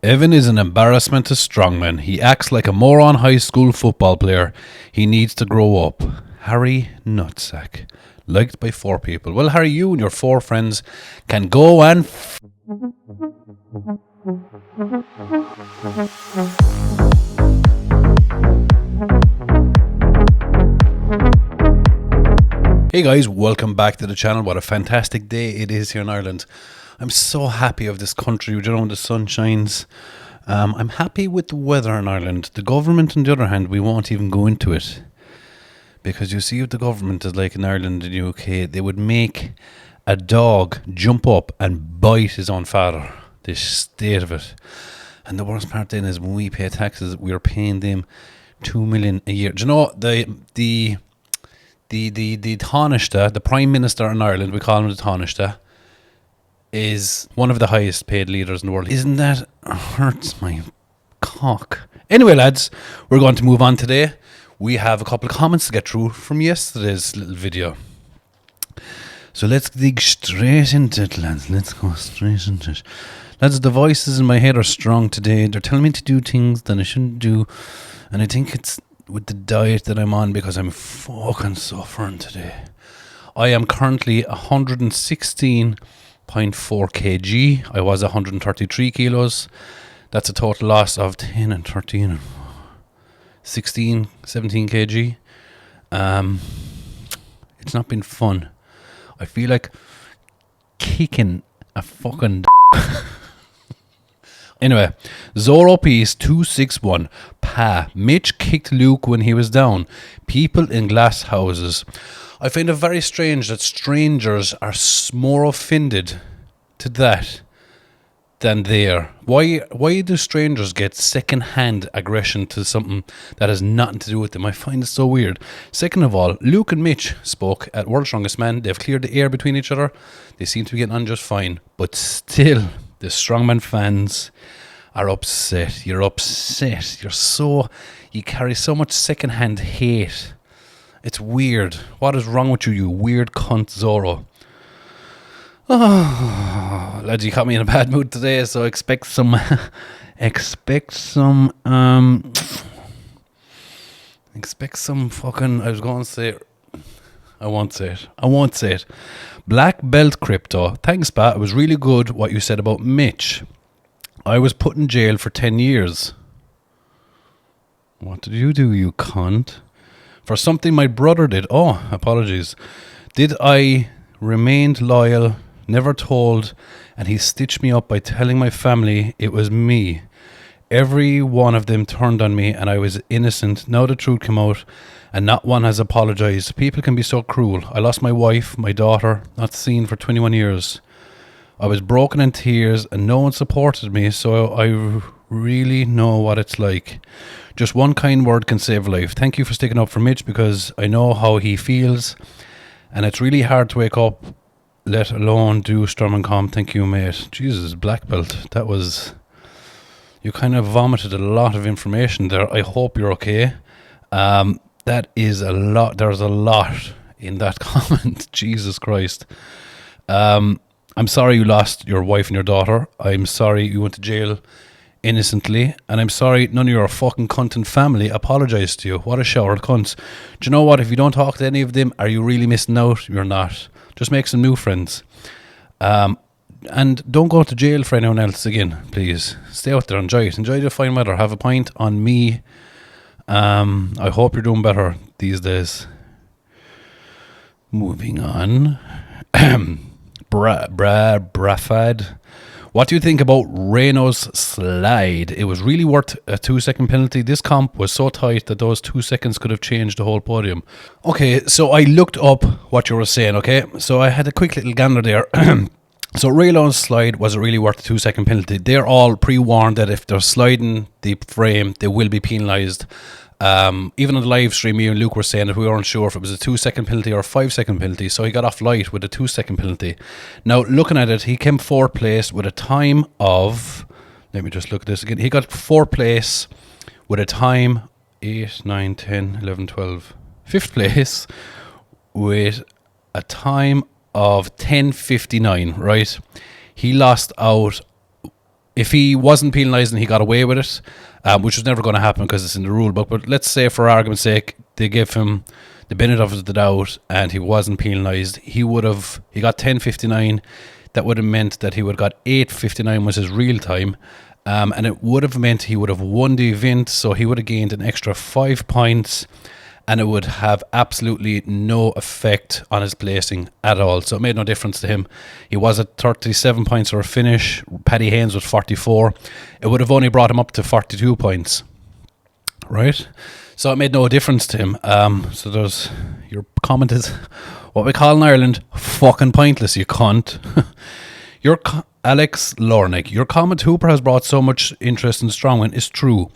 Evan is an embarrassment to Strongman. He acts like a moron high school football player. He needs to grow up. Harry Nutsack. Liked by 4 people. Well, Harry, you and your 4 friends can go and Hey guys, welcome back to the channel. What a fantastic day it is here in Ireland. I'm so happy of this country, when the sun shines. I'm happy with the weather in Ireland. The government, on the other hand, we won't even go into it. Because you see what the government is like in Ireland and the UK. They would make a dog jump up and bite his own father. The state of it. And the worst part then is when we pay taxes, we're paying them 2 million a year. Do you know the Taoiseach, the Prime Minister in Ireland, we call him the Taoiseach, is one of the highest paid leaders in the world. Isn't that hurts my cock? Anyway, lads, we're going to move on today. We have a couple of comments to get through from yesterday's little video. So let's dig straight into it, lads. Let's go straight into it. Lads, the voices in my head are strong today. They're telling me to do things that I shouldn't do. And I think it's with the diet that I'm on because I'm fucking suffering today. I am currently 116.4 kg. I was 133 kilos. That's a total loss of 10 and 13 and 16, 17 kg. It's not been fun. I feel like kicking a fucking Anyway, Zorro Peace 261. Pa, Mitch kicked Luke when he was down. People in glass houses. I find it very strange that strangers are more offended to that than they are. Why do strangers get second-hand aggression to something that has nothing to do with them? I find it so weird. Second of all, Luke and Mitch spoke at World's Strongest Man. They've cleared the air between each other. They seem to be getting on just fine. But still, the Strongman fans are upset. You're upset. You carry so much second-hand hate. It's weird. What is wrong with you, you weird cunt Zorro? Oh, lads, you caught me in a bad mood today, so expect some fucking, I was going to say, I won't say it. Black Belt Crypto. Thanks, Pat. It was really good what you said about Mitch. I was put in jail for 10 years. What did you do, you cunt? For something my brother did. Oh, apologies. Did I remained loyal, never told, and he stitched me up by telling my family it was me. Every one of them turned on me and I was innocent. Now the truth came out and not one has apologized. People can be so cruel. I lost my wife, my daughter, not seen for 21 years. I was broken in tears and no one supported me, so I really know what it's like. Just one kind word can save a life. Thank you for sticking up for Mitch because I know how he feels and it's really hard to wake up, let alone do Storm and Calm. Thank you, mate. Jesus, Black Belt. That was... You kind of vomited a lot of information there. I hope you're okay. That is a lot. There's a lot in that comment. Jesus Christ. I'm sorry you lost your wife and your daughter. I'm sorry you went to jail innocently. And I'm sorry none of your fucking cunt and family apologised to you. What a shower of cunts. Do you know what? If you don't talk to any of them, are you really missing out? You're not. Just make some new friends. And don't go to jail for anyone else again, please. Stay out there, enjoy it. Enjoy the fine weather. Have a pint on me. I hope you're doing better these days. Moving on. Brafad. What do you think about Reno's slide? It was really worth a 2-second penalty. This comp was so tight that those 2 seconds could have changed the whole podium. Okay, so I looked up what you were saying, okay? So I had a quick little gander there. So Raylo's slide was really worth a 2-second penalty. They're all pre-warned that if they're sliding the frame, they will be penalised. Even on the live stream, me and Luke were saying that we weren't sure if it was a 2-second penalty or a 5-second penalty, so he got off light with a 2-second penalty. Now, looking at it, he came 4th place with a time of... Let me just look at this again. He got 4th place with a time 8, 9, 10, 11, 12. 5th place with a time of 10:59, right? He lost out if he wasn't penalised and he got away with it, which was never going to happen because it's in the rule book, but let's say for argument's sake they gave him the benefit of the doubt and he wasn't penalised, he got 10.59. That would have meant that he would have got 8.59 was his real time, and it would have meant he would have won the event, so he would have gained an extra 5 points, and it would have absolutely no effect on his placing at all. So it made no difference to him. He was at 37 points for a finish. Paddy Haynes was 44. It would have only brought him up to 42 points. Right? So it made no difference to him. So there's your comment is what we call in Ireland fucking pointless, you cunt. Alex Lornick, your comment Hooper has brought so much interest in Strongman is true.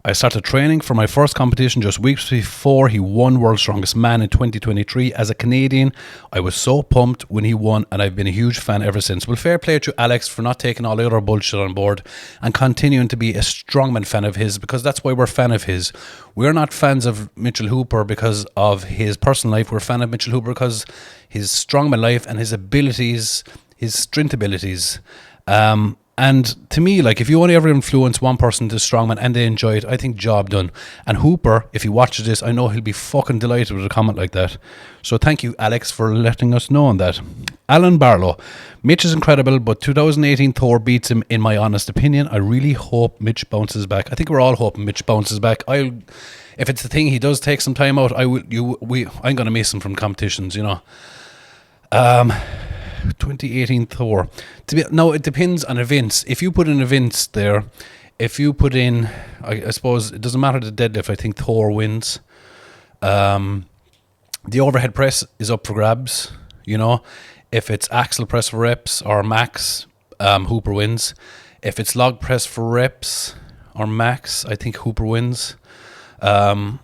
I started training for my first competition just weeks before he won World's Strongest Man in 2023. As a Canadian, I was so pumped when he won, and I've been a huge fan ever since. Well, fair play to Alex for not taking all the other bullshit on board and continuing to be a Strongman fan of his, because that's why we're a fan of his. We're not fans of Mitchell Hooper because of his personal life. We're a fan of Mitchell Hooper because his Strongman life and his abilities, his strength abilities. And to me, like, if you only ever influence one person to Strongman and they enjoy it, I think job done. And Hooper, if he watches this, I know he'll be fucking delighted with a comment like that. So thank you, Alex, for letting us know on that. Alan Barlow, Mitch is incredible, but 2018 Thor beats him in my honest opinion. I really hope Mitch bounces back. I think we're all hoping Mitch bounces back. If it's the thing he does take some time out, I'm going to miss him from competitions, you know. 2018 Thor. No, it depends on events. If you put in events there, if you put in, I suppose it doesn't matter the deadlift. I think Thor wins. The overhead press is up for grabs. You know, if it's axle press for reps or max, Hooper wins. If it's log press for reps or max, I think Hooper wins. Dumbbell,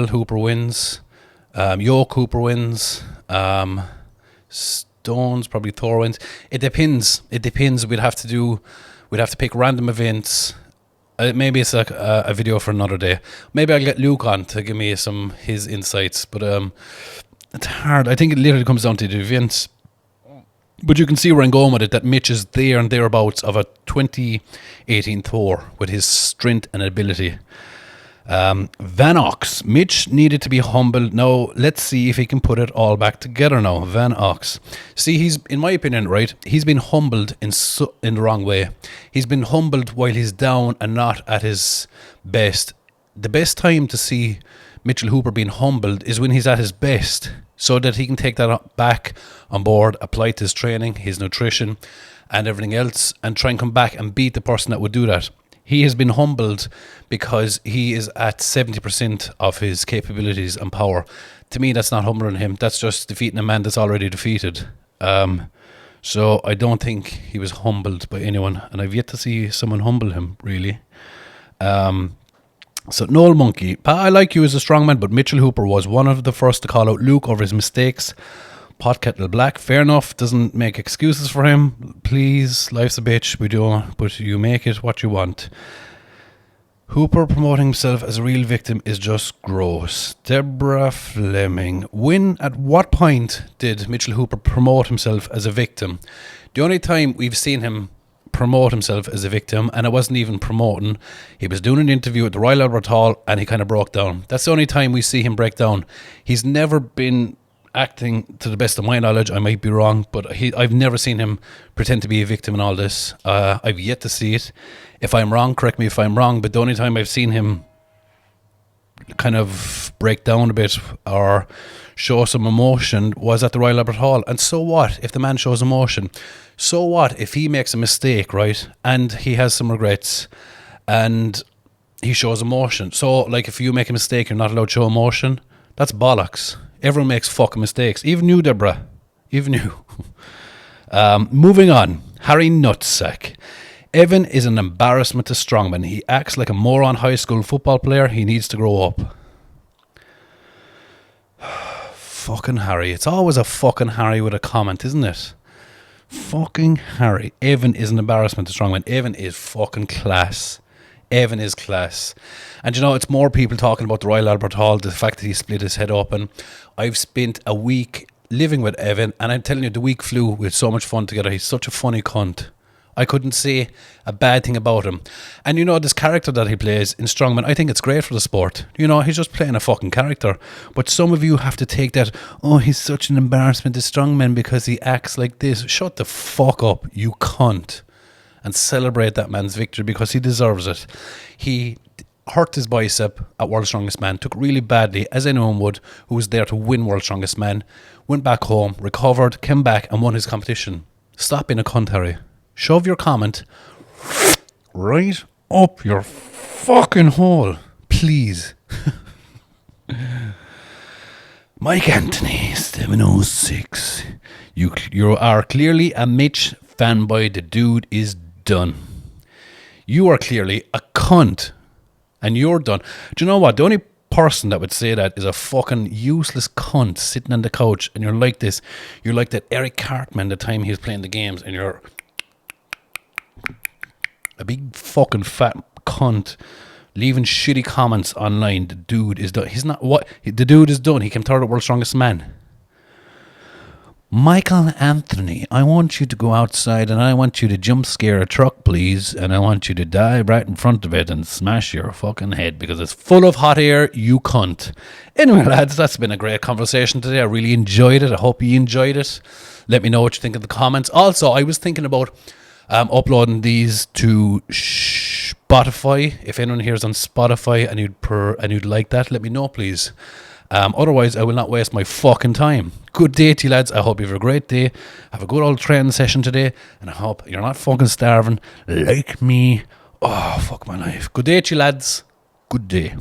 Hooper wins. Yoke, Hooper wins. Stones, probably Thor wins. It depends. We'd have to pick random events. Maybe it's like a video for another day. Maybe I'll get Luke on to give me his insights. But it's hard. I think it literally comes down to the events. But you can see where I'm going with it, that Mitch is there and thereabouts of a 2018 Thor with his strength and ability. Van Ox, Mitch needed to be humbled. Now let's see if he can put it all back together now. Van Ox, see, he's, in my opinion, right, he's been humbled in the wrong way. He's been humbled while he's down and not at his best. The best time to see Mitchell Hooper being humbled is when he's at his best, so that he can take that back on board, apply to his training, his nutrition and everything else, and try and come back and beat the person that would do that. He has been humbled because he is at 70% of his capabilities and power. To me, that's not humbling him. That's just defeating a man that's already defeated. So I don't think he was humbled by anyone, and I've yet to see someone humble him, really. So Noel Monkey, Pa, I like you as a strongman, but Mitchell Hooper was one of the first to call out Luke over his mistakes. Pot kettle black, fair enough, doesn't make excuses for him. Please, life's a bitch, we do, but you make it what you want. Hooper promoting himself as a real victim is just gross. Deborah Fleming, at what point did Mitchell Hooper promote himself as a victim? The only time we've seen him promote himself as a victim, and it wasn't even promoting, he was doing an interview at the Royal Albert Hall and he kind of broke down. That's the only time we see him break down. He's never been acting, to the best of my knowledge, I might be wrong, but I've never seen him pretend to be a victim in all this. I've yet to see it. If I'm wrong, correct me if I'm wrong, but the only time I've seen him kind of break down a bit or show some emotion was at the Royal Albert Hall. And so what if the man shows emotion? So what if he makes a mistake, right, and he has some regrets and he shows emotion? So, like, if you make a mistake, you're not allowed to show emotion? That's bollocks. Everyone makes fucking mistakes. Even you, Deborah. Even you. Moving on. Harry Nutsack. Evan is an embarrassment to Strongman. He acts like a moron high school football player. He needs to grow up. Fucking Harry. It's always a fucking Harry with a comment, isn't it? Fucking Harry. Evan is an embarrassment to Strongman. Evan is fucking class. Evan is class. And you know, it's more people talking about the Royal Albert Hall, the fact that he split his head open. I've spent a week living with Evan, and I'm telling you, the week flew. We had so much fun together. He's such a funny cunt. I couldn't say a bad thing about him. And this character that he plays in Strongman, I think it's great for the sport. He's just playing a fucking character. But some of you have to take that, oh, he's such an embarrassment to Strongman because he acts like this. Shut the fuck up, you cunt. And celebrate that man's victory because he deserves it. He hurt his bicep at World's Strongest Man, took really badly, as anyone would, who was there to win World's Strongest Man, went back home, recovered, came back and won his competition. Stop being a cunt, Harry. Shove your comment right up your fucking hole, please. Mike Anthony, 706. You are clearly a Mitch fanboy. The dude is done. You are clearly a cunt. And you're done. Do you know what? The only person that would say that is a fucking useless cunt sitting on the couch, and you're like this. You're like that Eric Cartman the time he was playing the games, and you're a big fucking fat cunt leaving shitty comments online. The dude is done. He's not what? The dude is done. He came third at World's Strongest Man. Michael Anthony, I want you to go outside and I want you to jump scare a truck, please. And I want you to dive right in front of it and smash your fucking head because it's full of hot air, you cunt. Anyway, lads, that's been a great conversation today. I really enjoyed it. I hope you enjoyed it. Let me know what you think in the comments. Also, I was thinking about uploading these to Spotify. If anyone here is on Spotify and you'd like that, let me know, please. Otherwise, I will not waste my fucking time. Good day to you, lads. I hope you have a great day. Have a good old training session today. And I hope you're not fucking starving like me. Oh, fuck my life. Good day to you, lads. Good day.